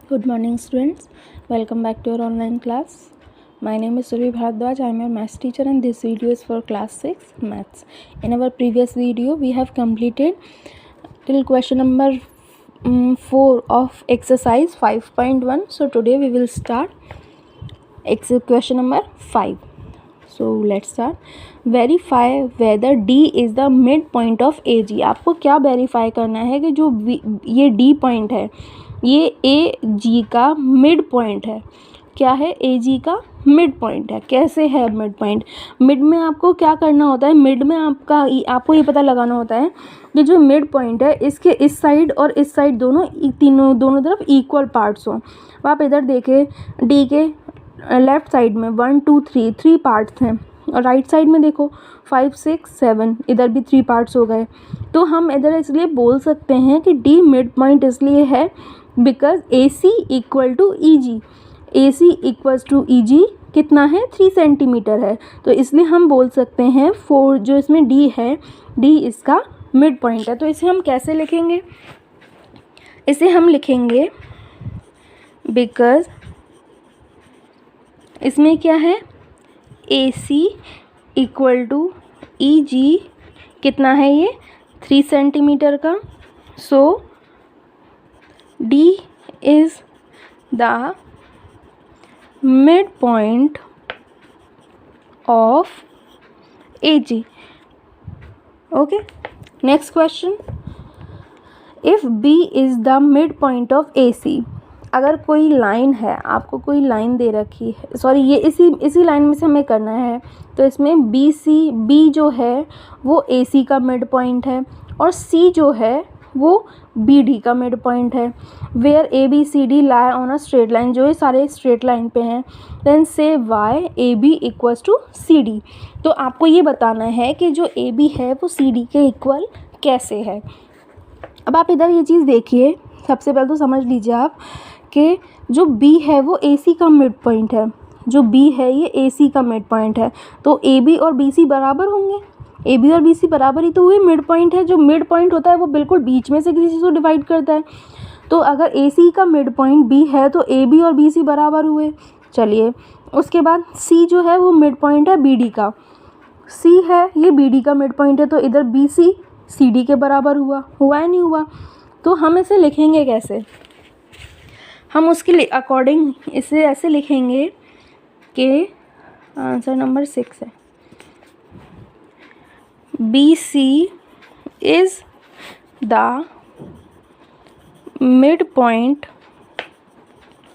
Good morning, students. Welcome back to your online class. My name is Survi Bharadwaj. I am your maths teacher, and this video is for class 6 maths. In our previous video, we have completed till question number 4 of exercise 5.1. So today we will start question number 5. So let's start. Verify whether D is the midpoint of AG. आपको क्या verify करना है कि जो ये D point है ये ए जी का मिड पॉइंट है. क्या है? ए जी का मिड पॉइंट है. कैसे है मिड पॉइंट? मिड में आपको क्या करना होता है? मिड में आपको ये पता लगाना होता है कि जो मिड पॉइंट है इसके इस साइड और इस साइड दोनों तरफ इक्वल पार्ट्स हों. आप इधर देखें, डी के लेफ्ट साइड में 1 2 3 पार्ट्स हैं और राइट साइड में देखो 5 6 7, इधर भी 3 पार्ट्स हो गए. तो हम इधर इसलिए बोल सकते हैं कि डी मिड पॉइंट इसलिए है because A C equal to E G. A C equals to E G कितना है? 3 सेंटीमीटर है. तो इसलिए हम बोल सकते हैं 4 जो इसमें डी है, डी इसका मिड पॉइंट है. तो इसे हम कैसे लिखेंगे? इसे हम लिखेंगे बिकॉज इसमें क्या है? ए C equal to E G कितना है? ये 3 सेंटीमीटर का. सो D is the midpoint of AG. Okay. Next question. If B is the midpoint of AC. अगर कोई लाइन है, आपको कोई लाइन दे रखी है, सॉरी ये इसी लाइन में से हमें करना है. तो इसमें B जो है वो AC का मिड पॉइंट है और C जो है वो BD का मिड पॉइंट है. Where ABCD lie on a straight line, जो ये सारे स्ट्रेट लाइन पे हैं. Then say why AB equals to CD. तो आपको ये बताना है कि जो AB है वो CD के इक्वल कैसे है. अब आप इधर ये चीज़ देखिए, सबसे पहले तो समझ लीजिए आप कि जो B है वो AC का मिड पॉइंट है. जो B है ये AC का मिड पॉइंट है. तो AB और BC बराबर होंगे. ए बी और बी सी बराबर ही तो हुए. मिड पॉइंट है. जो मिड पॉइंट होता है वो बिल्कुल बीच में से किसी चीज़ को डिवाइड करता है. तो अगर ए सी का मिड पॉइंट बी है तो ए बी और बी सी बराबर हुए. चलिए, उसके बाद सी जो है वो मिड पॉइंट है बी डी का. सी है ये बी डी का मिड पॉइंट है, तो इधर बी सी डी के बराबर हुआ या नहीं हुआ? तो हम इसे लिखेंगे कैसे? हम उसके अकॉर्डिंग इसे ऐसे लिखेंगे कि आंसर नंबर 6 है. BC is the midpoint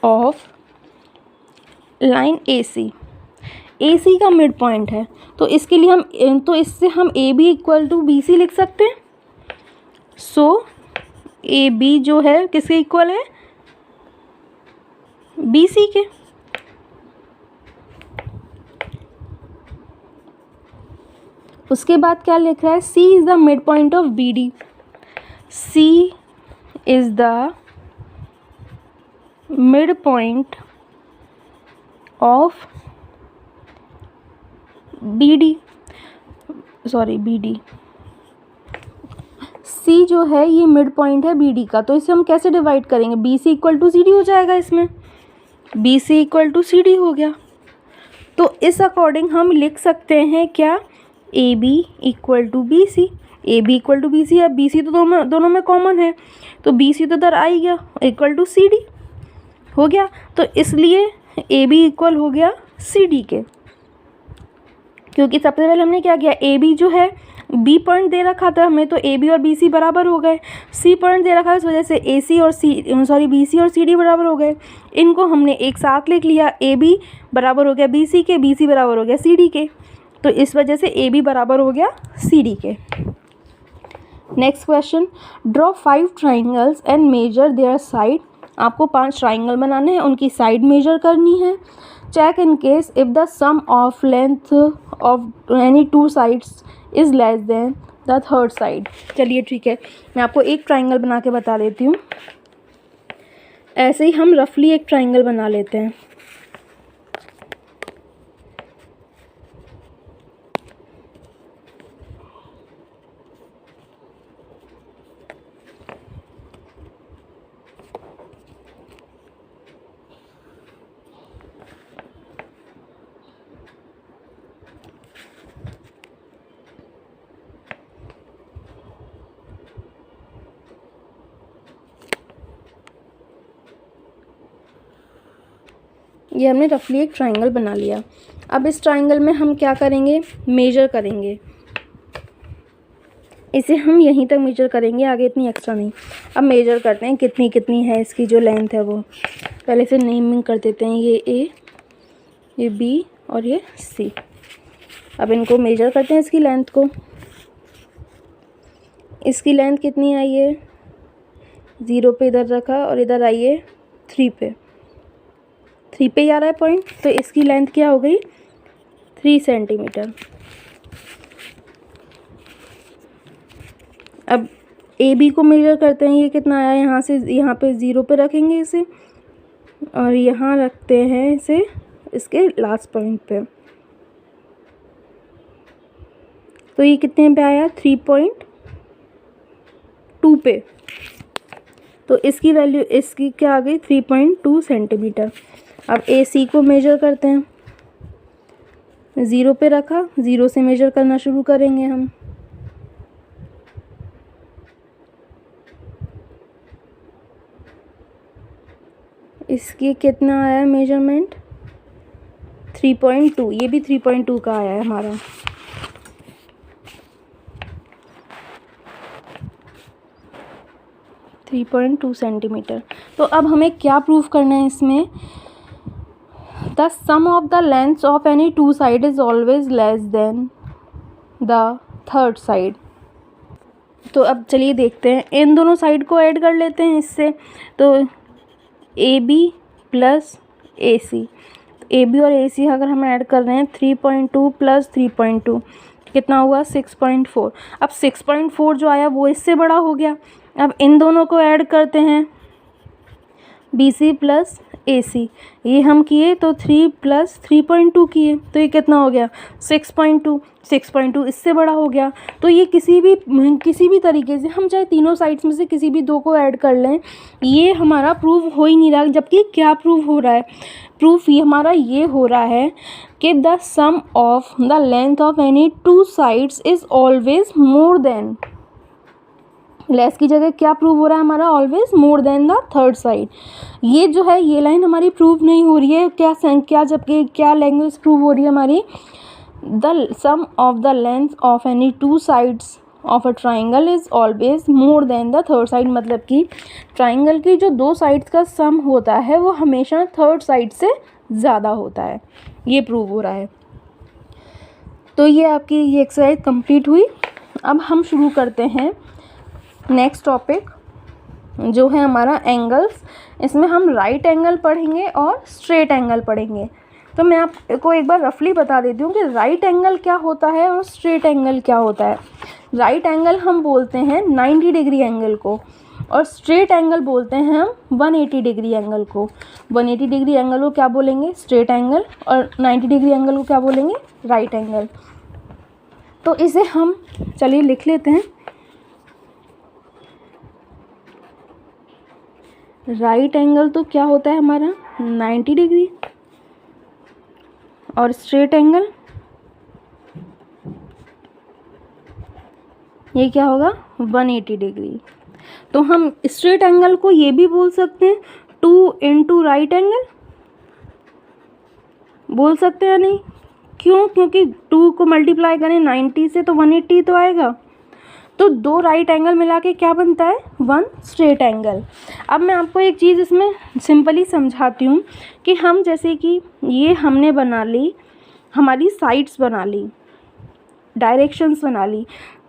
of line AC. AC का मिड पॉइंट है. तो इसके लिए इससे हम AB इक्वल टू BC लिख सकते हैं. सो AB जो है किसके इक्वल है? BC के. उसके बाद क्या लिख रहा है? C is the mid point of BD. C is the mid point of BD. C जो है ये मिड पॉइंट है BD का. तो इसे हम कैसे डिवाइड करेंगे? BC इक्वल टू CD हो जाएगा. इसमें BC इक्वल टू CD हो गया. तो इस अकॉर्डिंग हम लिख सकते हैं क्या? AB equal to BC. AB equal to BC है. BC तो दोनों में कॉमन है, तो BC तो इधर आ ही गया, इक्वल टू CD हो गया. तो इसलिए AB इक्वल हो गया CD के, क्योंकि सबसे पहले हमने क्या किया? AB जो है B पॉइंट दे रखा था हमें, तो AB और BC बराबर हो गए. C पॉइंट दे रखा है, इस वजह से BC और CD बराबर हो गए. इनको हमने एक साथ लिख लिया. AB बराबर हो गया BC के, BC बराबर हो गया CD के. तो इस वजह से AB बराबर हो गया CD के. Next question. Draw 5 triangles and measure there side. आपको 5 ट्राइंगल बनाने हैं, उनकी साइड मेजर करनी है. Check in case if the sum of length of any 2 sides is less than the third side. चलिए ठीक है, मैं आपको एक ट्राइंगल बना के बता देती हूँ. ऐसे ही हम रफली एक ट्राइंगल बना लेते हैं. ये हमने रफली एक ट्राइंगल बना लिया। अब इस ट्राइंगल में हम क्या करेंगे, मेजर करेंगे। इसे हम यहीं तक मेजर करेंगे, आगे इतनी एक्स्ट्रा नहीं। अब मेजर करते हैं कितनी कितनी है इसकी जो लेंथ है वो। पहले से नेमिंग कर देते हैं, ये ए, ये बी और ये सी। अब इनको मेजर करते हैं इसकी लेंथ को। इसकी लेंथ कितनी आई है, 0 पे इधर रखा और इधर आई है 3 पे। 3 पे ही आ रहा है पॉइंट, तो इसकी लेंथ क्या हो गई, 3 सेंटीमीटर। अब ए बी को मेजर करते हैं, ये कितना आया, यहाँ से यहाँ पे 0 पे रखेंगे इसे और यहाँ रखते हैं इसे इसके लास्ट पॉइंट पे। तो ये कितने पे आया, 3.2 पे। तो इसकी वैल्यू, इसकी क्या आ गई, 3.2 सेंटीमीटर। अब ए सी को मेजर करते हैं, 0 पे रखा, 0 से मेजर करना शुरू करेंगे हम। इसकी कितना आया मेजरमेंट, 3.2। ये भी 3.2 का आया है हमारा। Three 3.2 centimetre. तो अब हमें क्या प्रूफ करना है इसमें, the sum of the lengths of any two side is always less than the third side. तो अब चलिए देखते हैं, इन दोनों साइड को ऐड कर लेते हैं इससे। तो A B plus A C, A B और ए सी अगर हम ऐड कर रहे हैं, 3.2 प्लस 3.2 कितना हुआ, 6.4। अब 6.4 जो आया वो इससे बड़ा हो गया। अब इन दोनों को ऐड करते हैं, बी सी प्लस ए सी, ये हम किए तो 3 प्लस 3.2 किए, तो ये कितना हो गया, 6.2। 6.2 इससे बड़ा हो गया। तो ये किसी भी तरीके से हम चाहे तीनों साइड्स में से किसी भी दो को ऐड कर लें, ये हमारा प्रूव हो ही नहीं रहा। जबकि क्या प्रूव हो रहा है, प्रूफ ये हमारा ये हो रहा है कि the sum of the length of any two sides is always more than, less की जगह क्या प्रूव हो रहा है हमारा, always more than the third side. ये जो है ये लाइन हमारी प्रूव नहीं हो रही है, क्या जबकि क्या लैंग्वेज प्रूव हो रही है हमारी, the sum of the length of any two sides of a triangle is always more than the third side. मतलब कि ट्राइंगल की जो दो साइड्स का सम होता है वो हमेशा थर्ड साइड से ज़्यादा होता है, ये प्रूव हो रहा है। तो ये आपकी ये एक्सरसाइज कंप्लीट हुई। अब हम शुरू करते हैं नेक्स्ट टॉपिक जो है हमारा एंगल्स। इसमें हम राइट एंगल पढ़ेंगे और स्ट्रेट एंगल पढ़ेंगे। तो मैं आपको एक बार रफली बता देती हूँ कि राइट एंगल क्या होता है और स्ट्रेट एंगल क्या होता है। राइट एंगल हम बोलते हैं 90 डिग्री एंगल को, और स्ट्रेट एंगल बोलते हैं हम 180 डिग्री एंगल को। 180 डिग्री एंगल को क्या बोलेंगे, स्ट्रेट एंगल, और 90 डिग्री एंगल को क्या बोलेंगे, राइट एंगल। तो इसे हम चलिए लिख लेते हैं। राइट एंगल तो क्या होता है हमारा 90 डिग्री, और स्ट्रेट एंगल ये क्या होगा 180 डिग्री। तो हम स्ट्रेट एंगल को ये भी बोल सकते हैं 2 इंटू राइट एंगल, बोल सकते हैं नहीं, क्यों, क्योंकि 2 को मल्टीप्लाई करें 90 से तो 180 तो आएगा। तो 2 राइट एंगल मिला के क्या बनता है, 1 स्ट्रेट एंगल। अब मैं आपको एक चीज़ इसमें सिंपली समझाती हूँ कि हम जैसे कि ये हमने बना ली, हमारी साइड्स बना ली, डायरेक्शंस बना ली।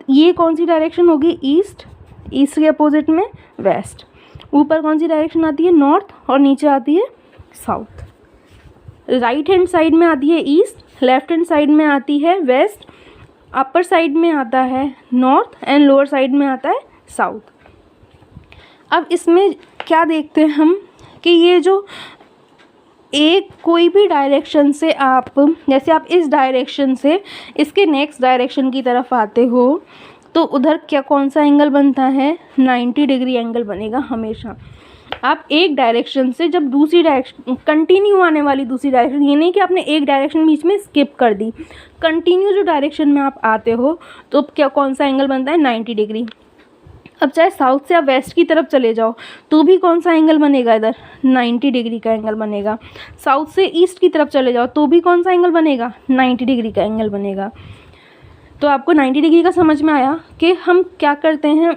ये कौन सी डायरेक्शन होगी, ईस्ट, ईस्ट के अपोजिट में वेस्ट। ऊपर कौन सी डायरेक्शन आती है, नॉर्थ, और नीचे आती है साउथ। राइट हैंड साइड में आती है ईस्ट, लेफ्ट हैंड साइड में आती है वेस्ट, अपर साइड में आता है नॉर्थ एंड लोअर साइड में आता है साउथ। अब इसमें क्या देखते हैं हम कि ये जो एक कोई भी डायरेक्शन से आप, जैसे आप इस डायरेक्शन से इसके नेक्स्ट डायरेक्शन की तरफ आते हो तो उधर क्या कौन सा एंगल बनता है, 90 डिग्री एंगल बनेगा हमेशा। आप एक डायरेक्शन से जब दूसरी डायरेक्शन, कंटिन्यू आने वाली दूसरी डायरेक्शन, ये नहीं कि आपने एक डायरेक्शन बीच में स्किप कर दी, कंटिन्यू जो डायरेक्शन में आप आते हो तो क्या कौन सा एंगल बनता है, 90 डिग्री। अब चाहे साउथ से आप वेस्ट की तरफ चले जाओ तो भी कौन सा एंगल बनेगा, इधर 90 डिग्री का एंगल बनेगा। साउथ से ईस्ट की तरफ चले जाओ तो भी कौन सा एंगल बनेगा, 90 डिग्री का एंगल बनेगा। तो आपको 90 डिग्री का समझ में आया कि हम क्या करते हैं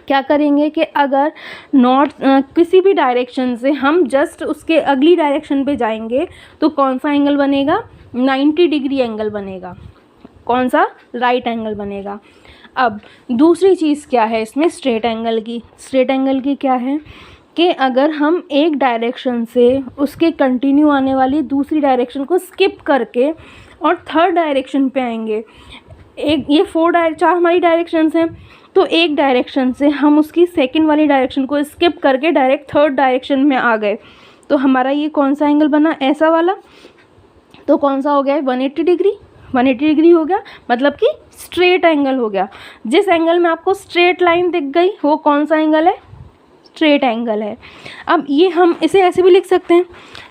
क्या करेंगे कि अगर नॉर्थ किसी भी डायरेक्शन से हम जस्ट उसके अगली डायरेक्शन पे जाएंगे तो कौन सा एंगल बनेगा, 90 डिग्री एंगल बनेगा। कौन सा, राइट एंगल बनेगा। अब दूसरी चीज़ क्या है इसमें, स्ट्रेट एंगल की। स्ट्रेट एंगल की क्या है कि अगर हम एक डायरेक्शन से उसके कंटिन्यू आने वाली दूसरी डायरेक्शन को स्किप करके और थर्ड डायरेक्शन पे आएंगे, एक ये चार हमारी डायरेक्शंस हैं, तो एक डायरेक्शन से हम उसकी सेकंड वाली डायरेक्शन को स्किप करके डायरेक्ट थर्ड डायरेक्शन में आ गए, तो हमारा ये कौन सा एंगल बना, ऐसा वाला। तो कौन सा हो गया, 180 डिग्री। 180 डिग्री हो गया, मतलब कि स्ट्रेट एंगल हो गया। जिस एंगल में आपको स्ट्रेट लाइन दिख गई वो कौन सा एंगल है, स्ट्रेट एंगल है। अब ये हम इसे ऐसे भी लिख सकते हैं,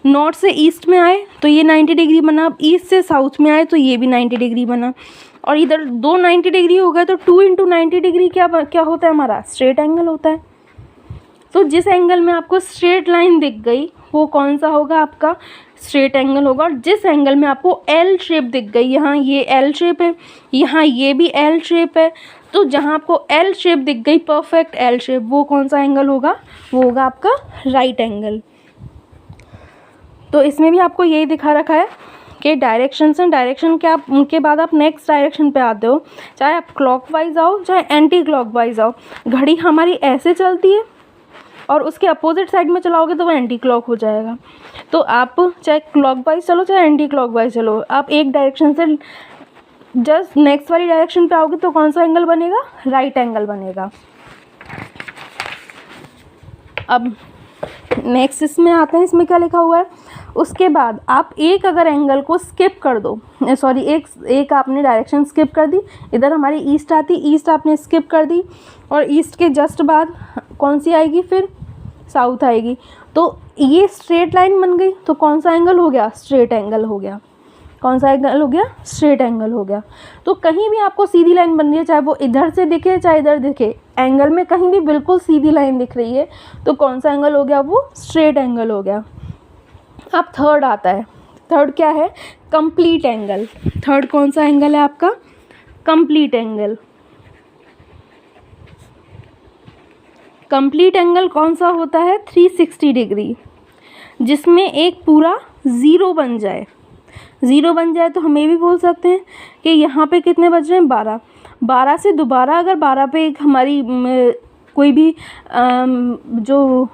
नॉर्थ से ईस्ट में आए तो ये 90 डिग्री बना, अब ईस्ट से साउथ में आए तो ये भी 90 डिग्री बना, और इधर दो 90 डिग्री हो गए तो 2 × 90 डिग्री क्या होता है हमारा, स्ट्रेट एंगल होता है। तो जिस एंगल में आपको स्ट्रेट लाइन दिख गई वो कौन सा होगा, आपका स्ट्रेट एंगल होगा। और जिस एंगल में आपको एल शेप दिख गई, यहाँ ये एल शेप है, यहाँ ये भी एल शेप है, तो जहाँ आपको एल शेप दिख गई, परफेक्ट एल शेप, वो कौन सा एंगल होगा, वो होगा आपका राइट एंगल। तो इसमें भी आपको यही दिखा रखा है कि डायरेक्शन से डायरेक्शन के आप उनके बाद आप नेक्स्ट डायरेक्शन पे आते हो, चाहे आप क्लॉकवाइज आओ चाहे एंटी क्लॉकवाइज आओ। घड़ी हमारी ऐसे चलती है और उसके अपोजिट साइड में चलाओगे तो वो एंटी क्लॉक हो जाएगा। तो आप चाहे क्लॉकवाइज चलो चाहे एंटी क्लॉकवाइज चलो, आप एक डायरेक्शन से जस्ट नेक्स्ट वाली डायरेक्शन पे आओगे तो कौन सा एंगल बनेगा, राइट एंगल बनेगा। अब नेक्स्ट इसमें आते हैं, इसमें क्या लिखा हुआ है, उसके बाद आप एक अगर एंगल को स्किप कर दो, सॉरी एक आपने डायरेक्शन स्किप कर दी, इधर हमारी ईस्ट आती, ईस्ट आपने स्किप कर दी और ईस्ट के जस्ट बाद कौन सी आएगी, फिर साउथ आएगी, तो ये स्ट्रेट लाइन बन गई, तो कौन सा एंगल हो गया, स्ट्रेट एंगल हो गया। कौन सा एंगल हो गया, स्ट्रेट एंगल हो गया। तो कहीं भी आपको सीधी लाइन बन रही है, चाहे वो इधर से दिखे चाहे इधर दिखे, एंगल में कहीं भी बिल्कुल सीधी लाइन दिख रही है तो कौन सा एंगल हो गया, वो स्ट्रेट एंगल हो गया। अब थर्ड आता है, थर्ड क्या है, कंप्लीट एंगल। थर्ड कौन सा एंगल है आपका, कंप्लीट एंगल। कंप्लीट एंगल कौन सा होता है, 360 डिग्री, जिसमें एक पूरा ज़ीरो बन जाए। ज़ीरो बन जाए तो हम ये भी बोल सकते हैं कि यहाँ पे कितने बज रहे हैं, 12। 12 से दोबारा अगर 12 पे एक हमारी कोई भी जो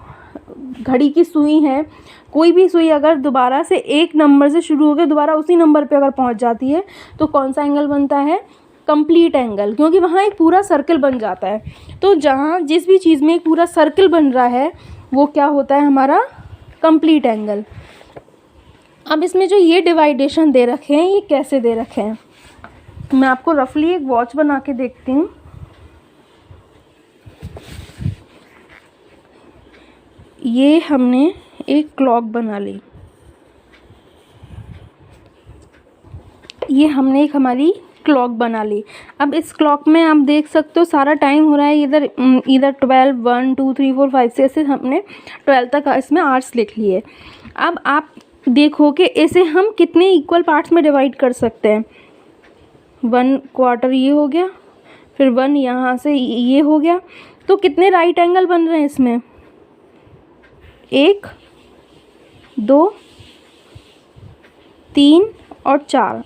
घड़ी की सुई है, कोई भी सुई अगर दोबारा से एक नंबर से शुरू होकर दोबारा उसी नंबर पे अगर पहुँच जाती है तो कौन सा एंगल बनता है, कंप्लीट एंगल, क्योंकि वहाँ एक पूरा सर्कल बन जाता है। तो जहाँ जिस भी चीज़ में एक पूरा सर्कल बन रहा है वो क्या होता है, हमारा कंप्लीट एंगल। अब इसमें जो ये डिवाइडेशन दे रखे हैं ये कैसे दे रखे हैं, मैं आपको रफली एक वॉच बना के देखती हूँ। ये हमने एक क्लॉक बना ली, ये हमने एक हमारी क्लॉक बना ली। अब इस क्लॉक में आप देख सकते हो सारा टाइम हो रहा है इधर 12, 1, 2, 3, 4, 5 से ऐसे हमने 12 तक इसमें आवर्स लिख लिए। अब आप देखो कि इसे हम कितने इक्वल पार्ट्स में डिवाइड कर सकते हैं। 1/4 ये हो गया, फिर 1 यहाँ से ये हो गया, तो कितने राइट एंगल बन रहे हैं इसमें, 1, 2, 3 और 4,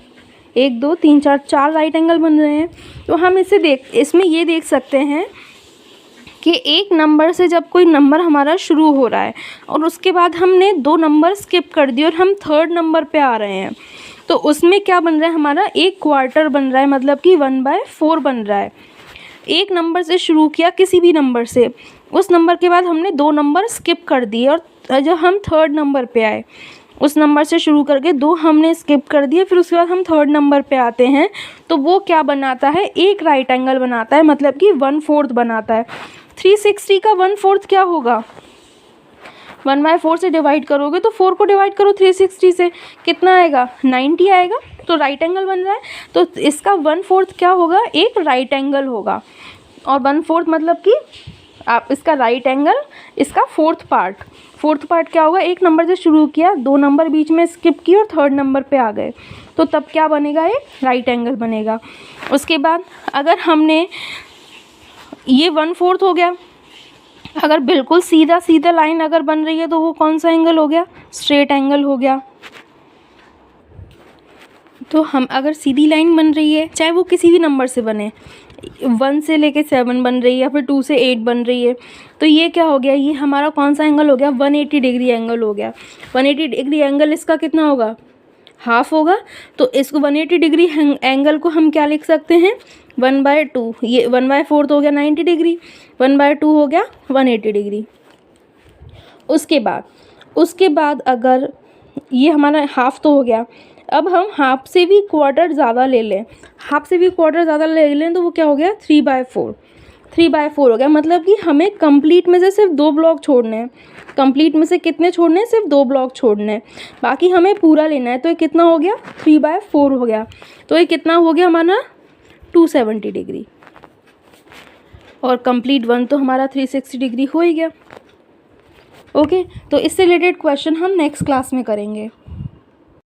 1, 2, 3, 4 राइट एंगल बन रहे हैं। तो हम इसमें ये देख सकते हैं कि एक नंबर से जब कोई नंबर हमारा शुरू हो रहा है और उसके बाद हमने 2 नंबर स्किप कर दिए और हम थर्ड नंबर पे आ रहे हैं, तो उसमें क्या बन रहा है हमारा, 1/4 बन रहा है, मतलब कि 1/4 बन रहा है। एक नंबर से शुरू किया किसी भी नंबर से, उस नंबर के बाद हमने 2 नंबर स्किप कर दिए और जब हम थर्ड नंबर पे आए, उस नंबर से शुरू करके 2 हमने स्किप कर दिए, फिर उसके बाद हम थर्ड नंबर पे आते हैं, तो वो क्या बनाता है, एक राइट एंगल बनाता है, मतलब कि 1/4 बनाता है। 360 का 1/4 क्या होगा, 1/4 से डिवाइड करोगे तो 4 को डिवाइड करो 360 से, कितना आएगा, 90 आएगा, तो राइट एंगल बन रहा है। तो इसका 1/4 क्या होगा, एक राइट एंगल होगा। और 1/4 मतलब कि आप इसका राइट एंगल, इसका फोर्थ पार्ट क्या होगा, एक नंबर से शुरू किया, 2 नंबर बीच में स्किप किए और थर्ड नंबर पे आ गए, तो तब क्या बनेगा, एक राइट एंगल बनेगा। उसके बाद अगर हमने ये 1/4 हो गया, अगर बिल्कुल सीधा लाइन अगर बन रही है तो वो कौन सा एंगल हो गया, स्ट्रेट एंगल हो गया। तो हम अगर सीधी लाइन बन रही है, चाहे वो किसी भी नंबर से बने, 1 से लेके 7 बन रही है या फिर 2 से 8 बन रही है, तो ये क्या हो गया, ये हमारा कौन सा एंगल हो गया, 180 डिग्री एंगल हो गया। 180 डिग्री एंगल इसका कितना होगा, हाफ होगा। तो इसको 180 डिग्री एंगल को हम क्या लिख सकते हैं, 1/2। ये 1/4 हो गया 90 डिग्री, 1/2 हो गया 180 डिग्री। उसके बाद अगर ये हमारा हाफ तो हो गया, अब हम हाफ से भी क्वार्टर ज़्यादा ले लें, तो वो क्या हो गया, 3/4 हो गया। मतलब कि हमें कंप्लीट में से सिर्फ 2 ब्लॉक छोड़ने हैं। कंप्लीट में से कितने छोड़ने हैं, सिर्फ 2 ब्लॉक छोड़ने हैं, बाकी हमें पूरा लेना है। तो ये कितना हो गया, 3/4 हो गया। तो ये कितना हो गया हमारा, 270 डिग्री। और कंप्लीट 1 तो हमारा 360 डिग्री हो ही गया। ओके, तो इससे रिलेटेड क्वेश्चन हम नेक्स्ट क्लास में करेंगे।